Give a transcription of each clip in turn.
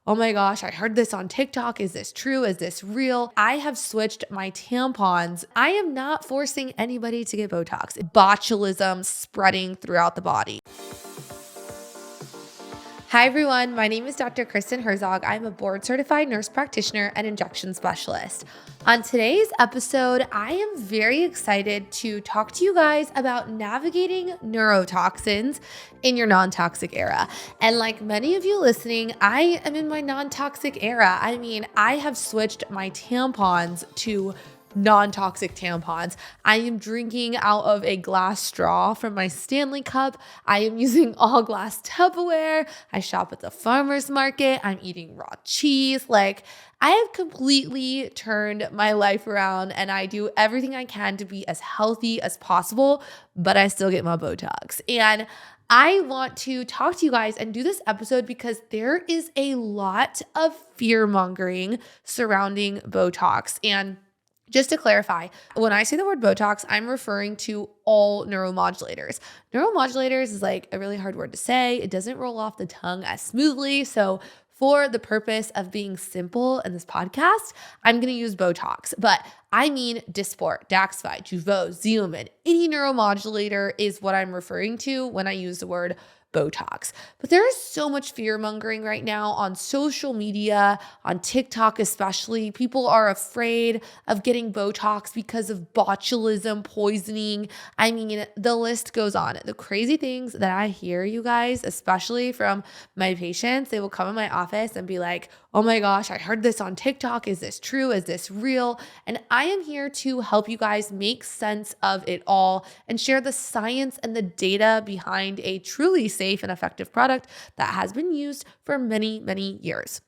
oh my gosh, I heard this on TikTok. Is this true? Is this real? I have switched my tampons. I am not forcing anybody to get Botox. Botulism spreading throughout the body. Hi everyone, my name is Dr. Kristen Herzog. I'm a board certified nurse practitioner and injection specialist. On today's episode, I am very excited to talk to you guys about navigating neurotoxins in your non-toxic era. And like many of you listening, I am in my non-toxic era. I mean, I have switched my tampons to non-toxic tampons. I am drinking out of a glass straw from my Stanley cup. I am using all glass Tupperware. I shop at the farmer's market. I'm eating raw cheese. Like, I have completely turned my life around and I do everything I can to be as healthy as possible, but I still get my Botox. And I want to talk to you guys and do this episode because there is a lot of fear mongering surrounding Botox. And just to clarify, when I say the word Botox, I'm referring to all neuromodulators. Neuromodulators is like a really hard word to say. It doesn't roll off the tongue as smoothly. So for the purpose of being simple in this podcast, I'm going to use Botox. But I mean Dysport, Daxxify, Jeuveau, Xeomin. Any neuromodulator is what I'm referring to when I use the word Botox. But there is so much fear mongering right now on social media, on TikTok especially. People are afraid of getting Botox because of botulism, poisoning. I mean, the list goes on. The crazy things that I hear, you guys, especially from my patients, they will come in my office and be like, oh my gosh, I heard this on TikTok. Is this true? Is this real? And I am here to help you guys make sense of it all and share the science and the data behind a truly safe and effective product that has been used for many, many years.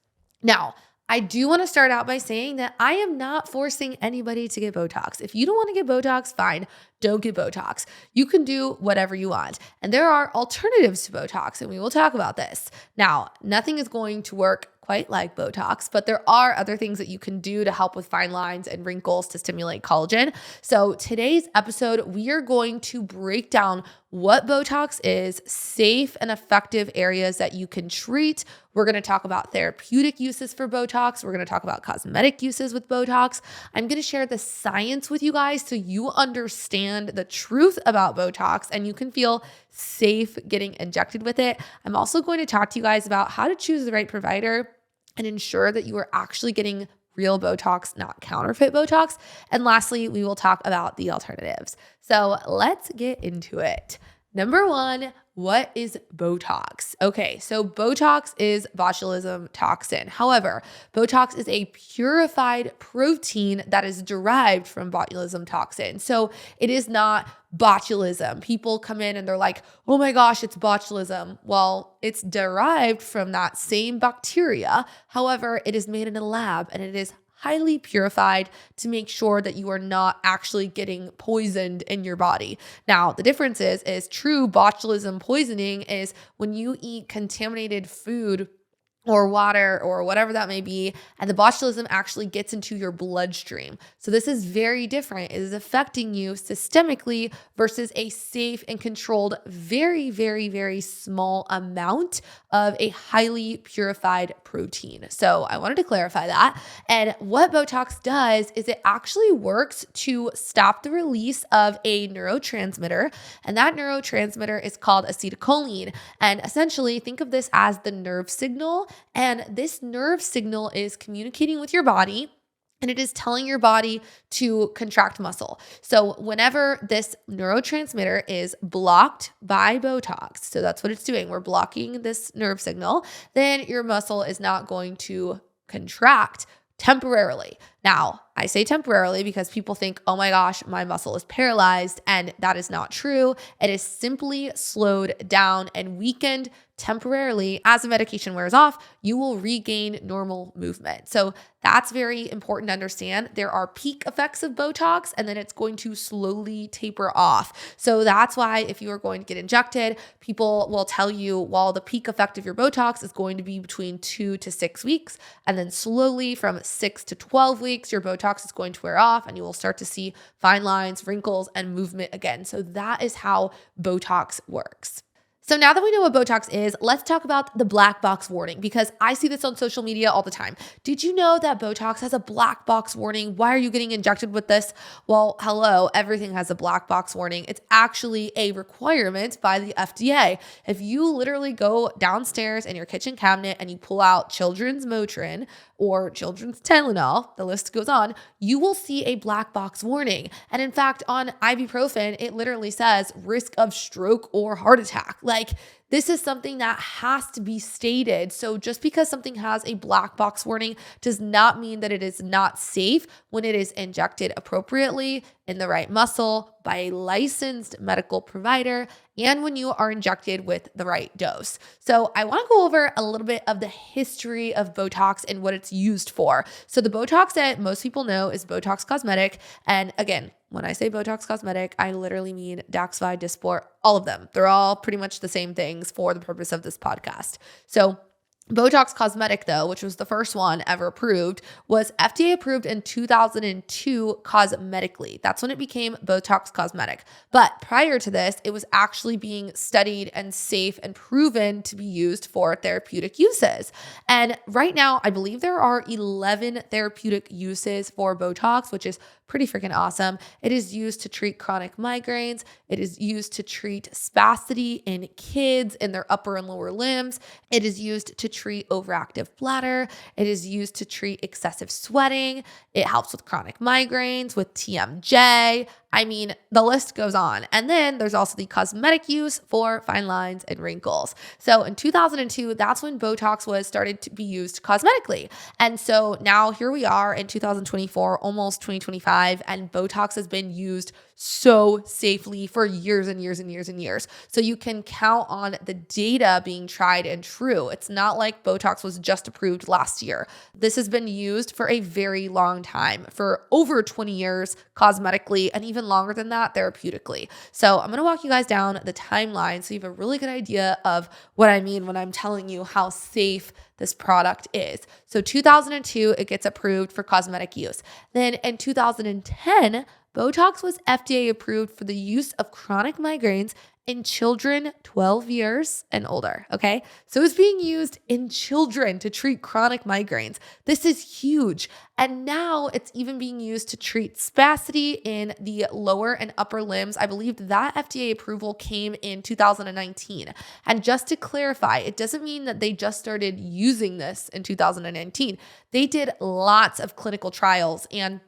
Now, I do want to start out by saying that I am not forcing anybody to get Botox. If you don't want to get Botox, fine, don't get Botox. You can do whatever you want. And there are alternatives to Botox, and we will talk about this. Now, nothing is going to work quite like Botox, but there are other things that you can do to help with fine lines and wrinkles to stimulate collagen. So today's episode, we are going to break down what Botox is, safe and effective areas that you can treat. We're going to talk about therapeutic uses for Botox. We're going to talk about cosmetic uses with Botox. I'm going to share the science with you guys so you understand the truth about Botox and you can feel safe getting injected with it. I'm also going to talk to you guys about how to choose the right provider and ensure that you are actually getting real Botox, not counterfeit Botox. And lastly, we will talk about the alternatives. So let's get into it. Number one, what is Botox? Okay, so Botox is botulism toxin. However, Botox is a purified protein that is derived from botulism toxin. So it is not botulism. People come in and they're like, oh my gosh, it's botulism. Well, it's derived from that same bacteria. However, it is made in a lab and it is highly purified to make sure that you are not actually getting poisoned in your body. Now, the difference is true botulism poisoning is when you eat contaminated food or water or whatever that may be, and the botulism actually gets into your bloodstream. So this is very different. It is affecting you systemically versus a safe and controlled, very, very, very small amount of a highly purified protein. So I wanted to clarify that. And what Botox does is it actually works to stop the release of a neurotransmitter, and that neurotransmitter is called acetylcholine. And essentially, think of this as the nerve signal. And this nerve signal is communicating with your body and it is telling your body to contract muscle. So whenever this neurotransmitter is blocked by Botox, so that's what it's doing, we're blocking this nerve signal, then your muscle is not going to contract temporarily. Now, I say temporarily because people think, oh my gosh, my muscle is paralyzed, and that is not true. It is simply slowed down and weakened temporarily. As the medication wears off, you will regain normal movement. So that's very important to understand. There are peak effects of Botox, and then it's going to slowly taper off. So that's why if you are going to get injected, people will tell you, well, the peak effect of your Botox is going to be between 2 to 6 weeks. And then slowly from 6 to 12 weeks, your Botox is going to wear off and you will start to see fine lines, wrinkles, and movement again. So that is how Botox works. So now that we know what Botox is, let's talk about the black box warning because I see this on social media all the time. Did you know that Botox has a black box warning? Why are you getting injected with this? Well, hello, everything has a black box warning. It's actually a requirement by the FDA. If you literally go downstairs in your kitchen cabinet and you pull out children's Motrin or children's Tylenol, the list goes on, you will see a black box warning. And in fact, on ibuprofen, it literally says risk of stroke or heart attack. Like, this is something that has to be stated. So just because something has a black box warning does not mean that it is not safe when it is injected appropriately in the right muscle by a licensed medical provider and when you are injected with the right dose. So I want to go over a little bit of the history of Botox and what it's used for. So the Botox that most people know is Botox Cosmetic. And again, when I say Botox Cosmetic, I literally mean Daxxify, Dysport, all of them. They're all pretty much the same things for the purpose of this podcast. So Botox Cosmetic, though, which was the first one ever approved, was FDA approved in 2002 cosmetically. That's when it became Botox Cosmetic. But prior to this, it was actually being studied and safe and proven to be used for therapeutic uses. And right now, I believe there are 11 therapeutic uses for Botox, which is pretty freaking awesome. It is used to treat chronic migraines. It is used to treat spasticity in kids in their upper and lower limbs. It is used to treat overactive bladder. It is used to treat excessive sweating. It helps with chronic migraines, with TMJ. I mean, the list goes on. And then there's also the cosmetic use for fine lines and wrinkles. So in 2002, that's when Botox was started to be used cosmetically. And so now here we are in 2024, almost 2025, and Botox has been used so safely for years and years and years and years. So you can count on the data being tried and true. It's not like Botox was just approved last year. This has been used for a very long time, for over 20 years cosmetically, and even longer than that therapeutically. So I'm going to walk you guys down the timeline so you have a really good idea of what I mean when I'm telling you how safe this product is. So 2002, it gets approved for cosmetic use. Then in 2010, Botox was FDA approved for the use of chronic migraines in children 12 years and older, okay? So it's being used in children to treat chronic migraines. This is huge. And now it's even being used to treat spasticity in the lower and upper limbs. I believe that FDA approval came in 2019. And just to clarify, it doesn't mean that they just started using this in 2019. They did lots of clinical trials. And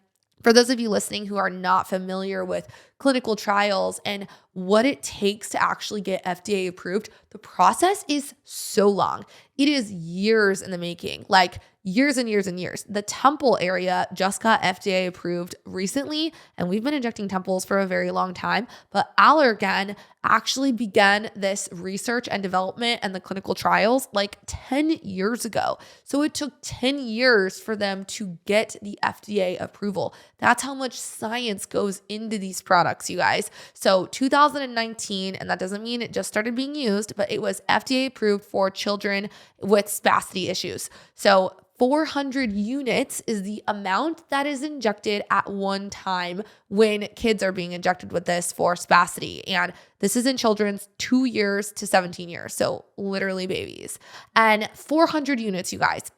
for those of you listening who are not familiar with clinical trials and what it takes to actually get FDA approved, the process is so long. It is years in the making, like years and years and years. The temple area just got FDA approved recently, and we've been injecting temples for a very long time, but Allergan actually began this research and development and the clinical trials like 10 years ago. So it took 10 years for them to get the FDA approval. That's how much science goes into these products, you guys. So 2019, and that doesn't mean it just started being used, but it was FDA approved for children with spasticity issues. So 400 units is the amount that is injected at one time when kids are being injected with this for spasticity. And this is in children's 2 years to 17 years. So literally babies. And 400 units, you guys.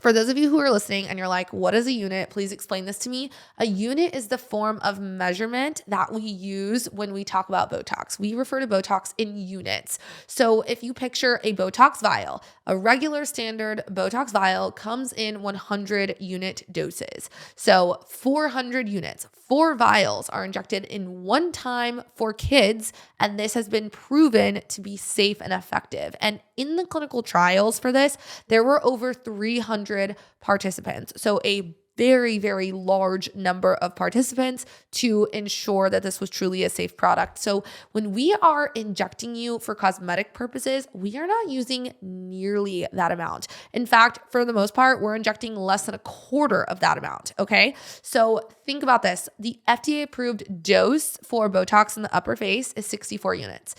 For those of you who are listening and you're like, what is a unit? Please explain this to me. A unit is the form of measurement that we use when we talk about Botox. We refer to Botox in units. So if you picture a Botox vial, a regular standard Botox vial comes in 100 unit doses. So 400 units, 4 vials are injected in one time for kids, and this has been proven to be safe and effective. And in the clinical trials for this, there were over 300 participants. So a very, very large number of participants to ensure that this was truly a safe product. So when we are injecting you for cosmetic purposes, we are not using nearly that amount. In fact, for the most part, we're injecting less than a quarter of that amount, okay? So think about this. The FDA approved dose for Botox in the upper face is 64 units.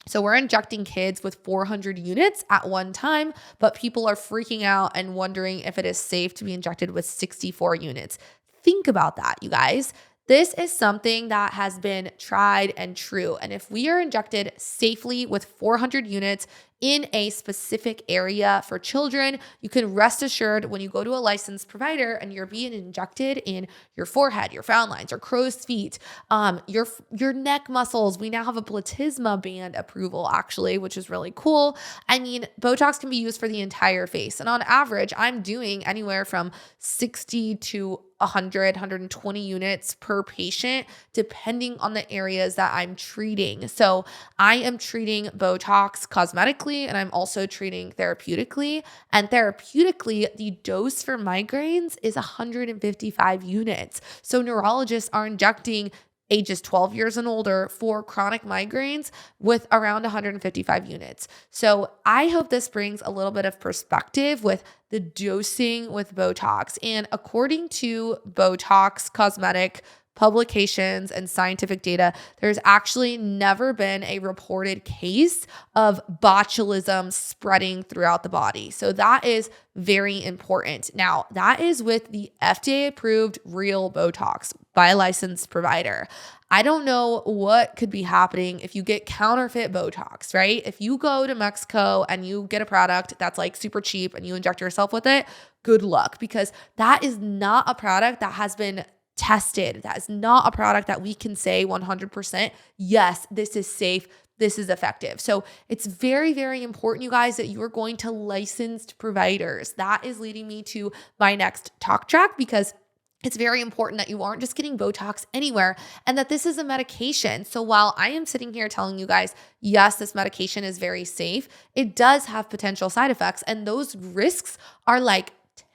So we're injecting kids with 400 units at one time, but people are freaking out and wondering if it is safe to be injected with 64 units. Think about that, you guys. This is something that has been tried and true. And if we are injected safely with 400 units in a specific area for children, you can rest assured when you go to a licensed provider and you're being injected in your forehead, your frown lines, or crow's feet, your neck muscles. We now have a platysma band approval actually, which is really cool. I mean, Botox can be used for the entire face. And on average, I'm doing anywhere from 60 to 100, 120 units per patient, depending on the areas that I'm treating. So I am treating Botox cosmetically, and I'm also treating therapeutically. And therapeutically, the dose for migraines is 155 units. So neurologists are injecting ages 12 years and older for chronic migraines with around 155 units. So I hope this brings a little bit of perspective with the dosing with Botox. And according to Botox cosmetic publications and scientific data, there's actually never been a reported case of botulism spreading throughout the body. So that is very important. Now, that is with the FDA approved real Botox by a licensed provider. I don't know what could be happening if you get counterfeit Botox, right? If you go to Mexico and you get a product that's like super cheap and you inject yourself with it, good luck, because that is not a product that has been tested. That is not a product that we can say 100%, yes, this is safe, this is effective. So it's very, very important, you guys, that you are going to licensed providers. That is leading me to my next talk track, because it's very important that you aren't just getting Botox anywhere and that this is a medication. So while I am sitting here telling you guys, yes, this medication is very safe, it does have potential side effects. And those risks are like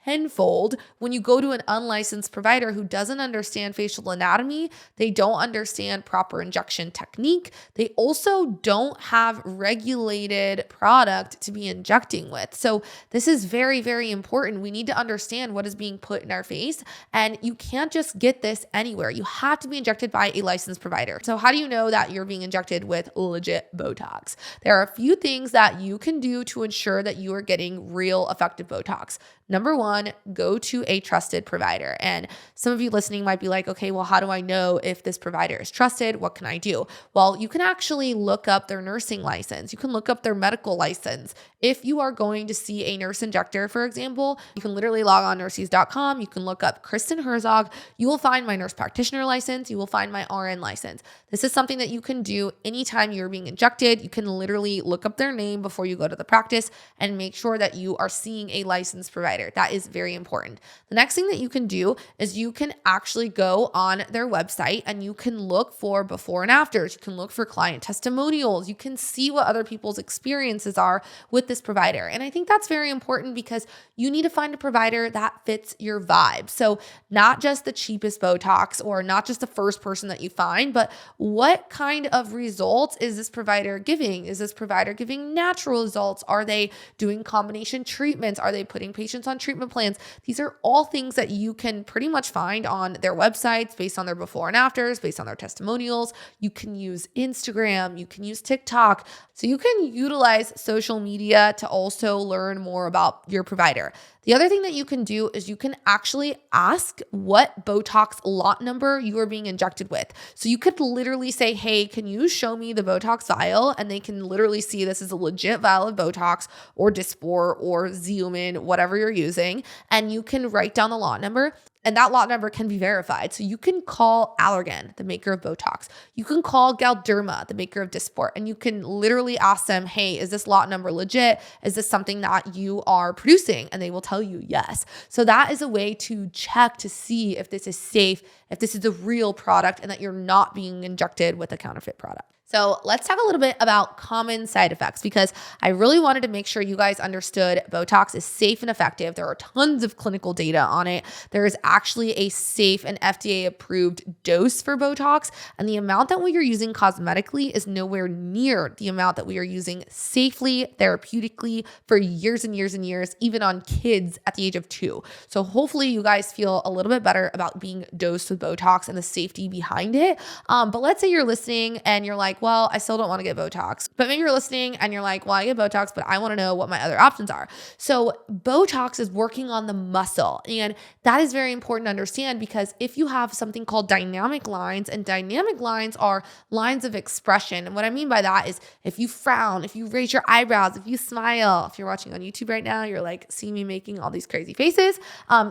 tenfold when you go to an unlicensed provider who doesn't understand facial anatomy. They don't understand proper injection technique. They also don't have regulated product to be injecting with. So this is very, very important. We need to understand what is being put in our face, and you can't just get this anywhere. You have to be injected by a licensed provider. So how do you know that you're being injected with legit Botox? There are a few things that you can do to ensure that you are getting real effective Botox. Number one, go to a trusted provider. And some of you listening might be like, okay, well, how do I know if this provider is trusted? What can I do? Well, you can actually look up their nursing license. You can look up their medical license. If you are going to see a nurse injector, for example, you can literally log on nurses.com. You can look up Kristen Herzog. You will find my nurse practitioner license. You will find my RN license. This is something that you can do anytime you're being injected. You can literally look up their name before you go to the practice and make sure that you are seeing a licensed provider. That is very important. The next thing that you can do is you can actually go on their website and you can look for before and afters. You can look for client testimonials. You can see what other people's experiences are with this provider. And I think that's very important because you need to find a provider that fits your vibe. So not just the cheapest Botox or not just the first person that you find, but what kind of results is this provider giving? Is this provider giving natural results? Are they doing combination treatments? Are they putting patients on treatment plans? These are all things that you can pretty much find on their websites based on their before and afters, based on their testimonials. You can use Instagram, you can use TikTok. So you can utilize social media to also learn more about your provider. The other thing that you can do is you can actually ask what Botox lot number you are being injected with. So you could literally say, hey, can you show me the Botox vial? And they can literally see this is a legit vial of Botox or Dysport or Xeomin, whatever you're using. And you can write down the lot number. And that lot number can be verified. So you can call Allergan, the maker of Botox. You can call Galderma, the maker of Dysport, and you can literally ask them, hey, is this lot number legit? Is this something that you are producing? And they will tell you yes. So that is a way to check to see if this is safe, if this is a real product, and that you're not being injected with a counterfeit product. So let's talk a little bit about common side effects, because I really wanted to make sure you guys understood Botox is safe and effective. There are tons of clinical data on it. There is actually a safe and FDA approved dose for Botox, and the amount that we are using cosmetically is nowhere near the amount that we are using safely, therapeutically for years and years and years, even on kids at the age of 2. So hopefully you guys feel a little bit better about being dosed with Botox and the safety behind it. But let's say you're listening and you're like, like, well, I still don't want to get Botox. But maybe you're listening and you're like, well, I get Botox, but I want to know what my other options are. So Botox is working on the muscle. And that is very important to understand, because if you have something called dynamic lines, and dynamic lines are lines of expression. And what I mean by that is if you frown, if you raise your eyebrows, if you smile, if you're watching on YouTube right now, you're like, see me making all these crazy faces.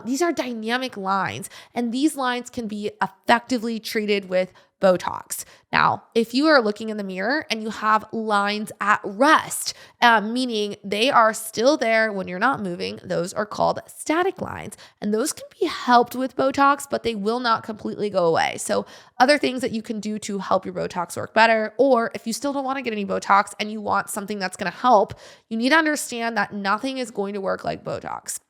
These are dynamic lines, and these lines can be effectively treated with Botox. Now, if you are looking in the mirror and you have lines at rest, meaning they are still there when you're not moving, those are called static lines. And those can be helped with Botox, but they will not completely go away. So other things that you can do to help your Botox work better, or if you still don't want to get any Botox and you want something that's going to help, you need to understand that nothing is going to work like Botox.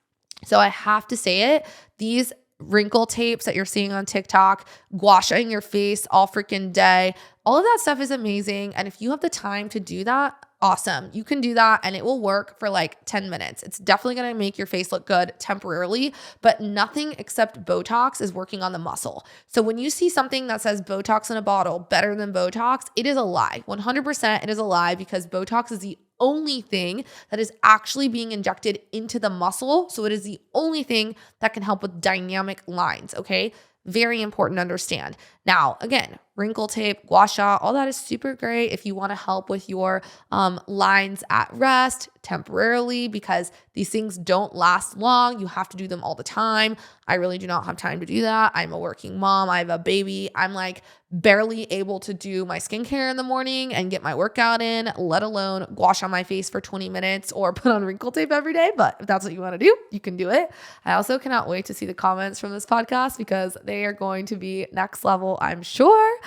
So I have to say it, these wrinkle tapes that you're seeing on TikTok, gua shaing your face all freaking day, all of that stuff is amazing. And if you have the time to do that, awesome. You can do that and it will work for like 10 minutes. It's definitely going to make your face look good temporarily, but nothing except Botox is working on the muscle. So when you see something that says Botox in a bottle better than Botox, it is a lie. 100% it is a lie, because Botox is the only thing that is actually being injected into the muscle. So it is the only thing that can help with dynamic lines, okay? Very important to understand. Now, again, wrinkle tape, gua sha, all that is super great if you want to help with your lines at rest temporarily, because these things don't last long. You have to do them all the time. I really do not have time to do that. I'm a working mom. I have a baby. I'm like barely able to do my skincare in the morning and get my workout in, let alone gua sha my face for 20 minutes or put on wrinkle tape every day. But if that's what you want to do, you can do it. I also cannot wait to see the comments from this podcast, because they are going to be next level, I'm sure.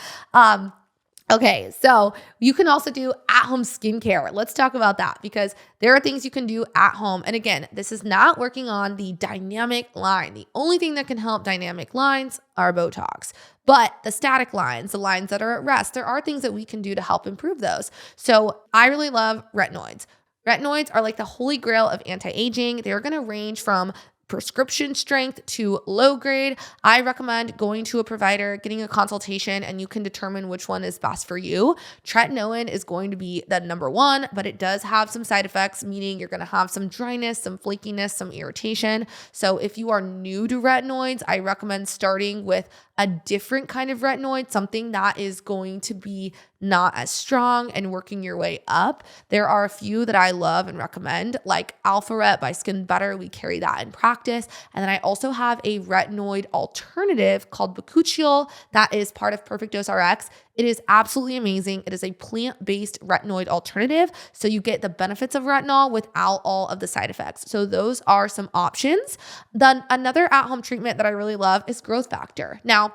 Okay, so you can also do at-home skincare. Let's talk about that, because there are things you can do at home. And again, this is not working on the dynamic line. The only thing that can help dynamic lines are Botox. But the static lines, the lines that are at rest, there are things that we can do to help improve those. So I really love retinoids. Retinoids are like the holy grail of anti-aging. They're going to range from prescription strength to low grade. I recommend going to a provider, getting a consultation, and you can determine which one is best for you. Tretinoin is going to be the number one, but it does have some side effects, meaning you're going to have some dryness, some flakiness, some irritation. So if you are new to retinoids, I recommend starting with a different kind of retinoid, something that is going to be not as strong, and working your way up. There are a few that I love and recommend, like Alpharet by Skin Better. We carry that in practice. And then I also have a retinoid alternative called Bakuchiol that is part of Perfect Dose RX. It is absolutely amazing. It is a plant-based retinoid alternative. So you get the benefits of retinol without all of the side effects. So those are some options. Then another at-home treatment that I really love is growth factor. Now,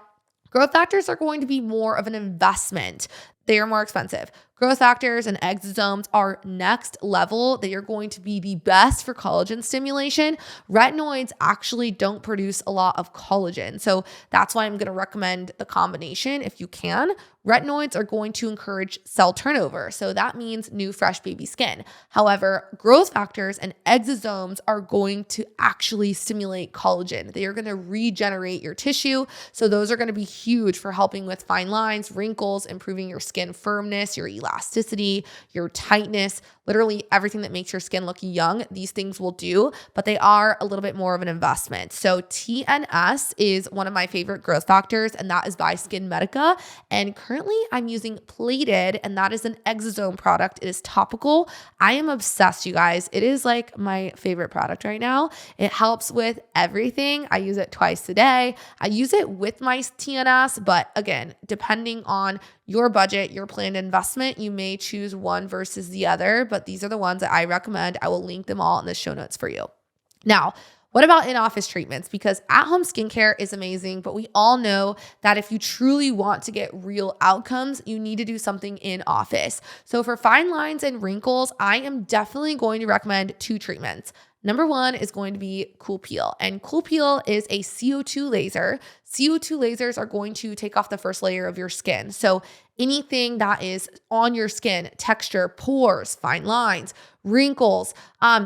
growth factors are going to be more of an investment. They are more expensive. Growth factors and exosomes are next level. They are going to be the best for collagen stimulation. Retinoids actually don't produce a lot of collagen. So that's why I'm going to recommend the combination if you can. Retinoids are going to encourage cell turnover. So that means new, fresh baby skin. However, growth factors and exosomes are going to actually stimulate collagen. They are going to regenerate your tissue. So those are going to be huge for helping with fine lines, wrinkles, improving your skin firmness, your elasticity, your tightness, literally everything that makes your skin look young. These things will do, but they are a little bit more of an investment. So TNS is one of my favorite growth factors, and that is by Skin Medica. And currently I'm using Plated, and that is an exosome product. It is topical. I am obsessed, you guys. It is like my favorite product right now. It helps with everything. I use it twice a day. I use it with my TNS, but again, depending on your budget, your planned investment, you may choose one versus the other, but these are the ones that I recommend. I will link them all in the show notes for you. Now, what about in-office treatments? Because at-home skincare is amazing, but we all know that if you truly want to get real outcomes, you need to do something in office. So for fine lines and wrinkles, I am definitely going to recommend 2 treatments. Number 1 is going to be Cool Peel, and Cool Peel is a CO2 laser. CO2 lasers are going to take off the first layer of your skin. So anything that is on your skin, texture, pores, fine lines, wrinkles.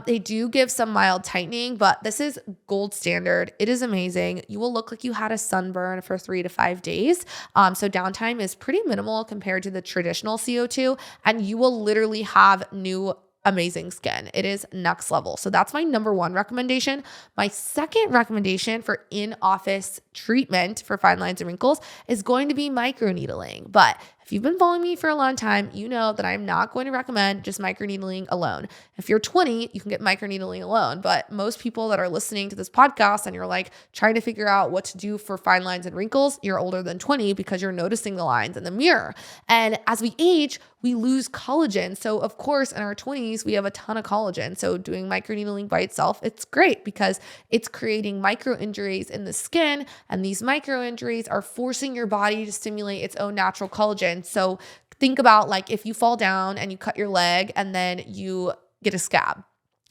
They do give some mild tightening, but this is gold standard. It is amazing. You will look like you had a sunburn for 3 to 5 days. So downtime is pretty minimal compared to the traditional CO2, and you will literally have new amazing skin. It is next level. So that's my number one recommendation. My second recommendation for in-office treatment for fine lines and wrinkles is going to be microneedling. But if you've been following me for a long time, you know that I'm not going to recommend just microneedling alone. If you're 20, you can get microneedling alone. But most people that are listening to this podcast and you're like trying to figure out what to do for fine lines and wrinkles, you're older than 20 because you're noticing the lines in the mirror. And as we age, we lose collagen. So of course, in our 20s, we have a ton of collagen. So doing microneedling by itself, it's great because it's creating micro injuries in the skin. And these micro injuries are forcing your body to stimulate its own natural collagen. So think about like if you fall down and you cut your leg and then you get a scab.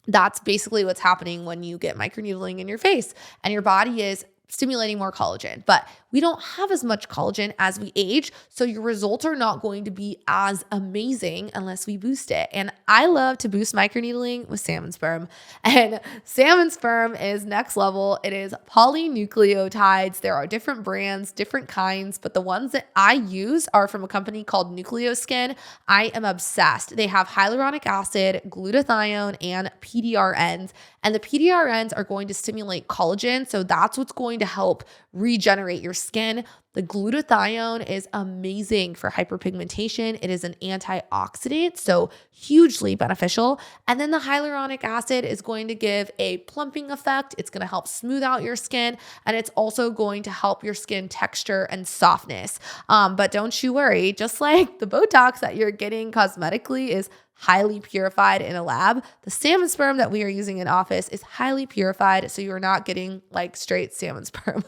That's basically what's happening when you get microneedling in your face, and your body is stimulating more collagen. But we don't have as much collagen as we age, so your results are not going to be as amazing unless we boost it. And I love to boost microneedling with salmon sperm. And salmon sperm is next level. It is polynucleotides. There are different brands, different kinds, but the ones that I use are from a company called Nucleoskin. I am obsessed. They have hyaluronic acid, glutathione, and PDRNs. And the PDRNs are going to stimulate collagen, so that's what's going to help regenerate your skin. The glutathione is amazing for hyperpigmentation. It is an antioxidant, so hugely beneficial. And then the hyaluronic acid is going to give a plumping effect. It's going to help smooth out your skin, and it's also going to help your skin texture and softness. But don't you worry, just like the Botox that you're getting cosmetically is highly purified in a lab, the salmon sperm that we are using in office is highly purified, so you're not getting like straight salmon sperm.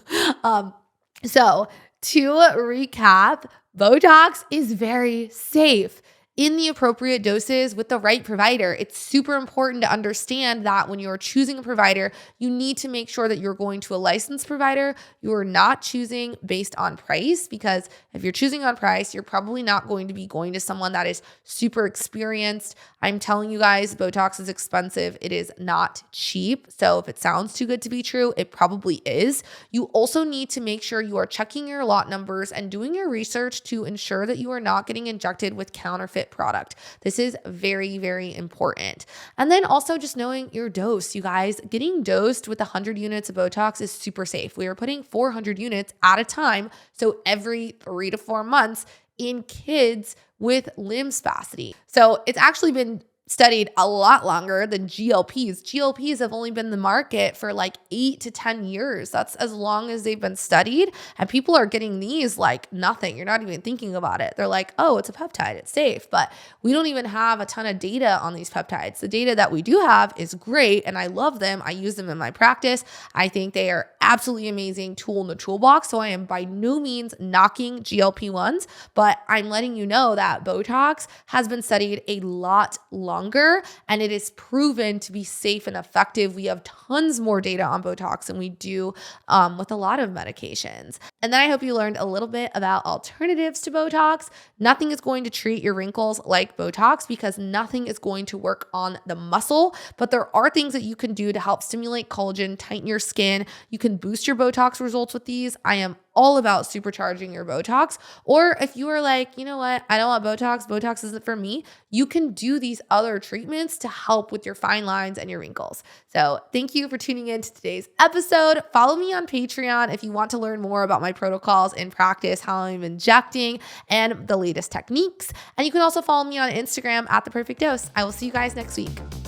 So to recap, Botox is very safe in the appropriate doses with the right provider. It's super important to understand that when you're choosing a provider, you need to make sure that you're going to a licensed provider. You're not choosing based on price, because if you're choosing on price, you're probably not going to be going to someone that is super experienced. I'm telling you guys, Botox is expensive. It is not cheap. So if it sounds too good to be true, it probably is. You also need to make sure you are checking your lot numbers and doing your research to ensure that you are not getting injected with counterfeit product. This is very, very important. And then also just knowing your dose. You guys, getting dosed with 100 units of Botox is super safe. We are putting 400 units at a time, so every 3 to 4 months in kids with limb spasticity. So it's actually been studied a lot longer than GLPs. GLPs have only been in the market for like 8 to 10 years. That's as long as they've been studied. And people are getting these like nothing. You're not even thinking about it. They're like, oh, it's a peptide, it's safe. But we don't even have a ton of data on these peptides. The data that we do have is great, and I love them. I use them in my practice. I think they are absolutely amazing tool in the toolbox. So I am by no means knocking GLP-1s, but I'm letting you know that Botox has been studied a lot longer, and it is proven to be safe and effective. We have tons more data on Botox than we do with a lot of medications. And then I hope you learned a little bit about alternatives to Botox. Nothing is going to treat your wrinkles like Botox because nothing is going to work on the muscle, but there are things that you can do to help stimulate collagen, tighten your skin. You can boost your Botox results with these. I am all about supercharging your Botox. Or if you are like, you know what, I don't want Botox, Botox isn't for me, you can do these other treatments to help with your fine lines and your wrinkles. So thank you for tuning in to today's episode. Follow me on Patreon if you want to learn more about my protocols in practice, how I'm injecting, and the latest techniques. And you can also follow me on Instagram at The Perfect Dose. I will see you guys next week.